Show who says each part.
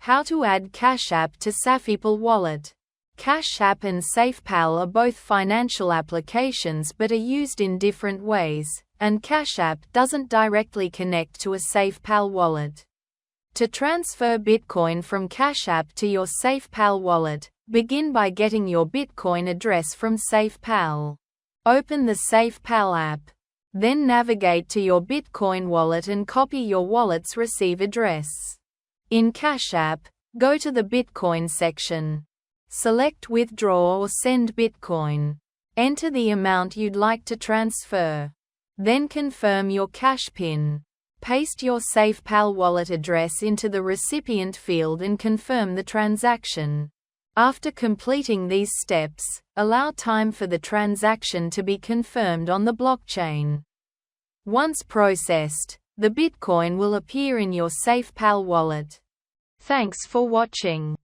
Speaker 1: How to add Cash App to SafePal Wallet. Cash App and SafePal are both financial applications but are used in different ways, and Cash App doesn't directly connect to a SafePal wallet. To transfer Bitcoin from Cash App to your SafePal wallet, begin by getting your Bitcoin address from SafePal. Open the SafePal app. Then navigate to your Bitcoin wallet and copy your wallet's receive address. In Cash App, go to the Bitcoin section. Select Withdraw or Send Bitcoin. Enter the amount you'd like to transfer. Then confirm your cash PIN. Paste your SafePal wallet address into the recipient field and confirm the transaction. After completing these steps, allow time for the transaction to be confirmed on the blockchain. Once processed, the Bitcoin will appear in your SafePal wallet. Thanks for watching.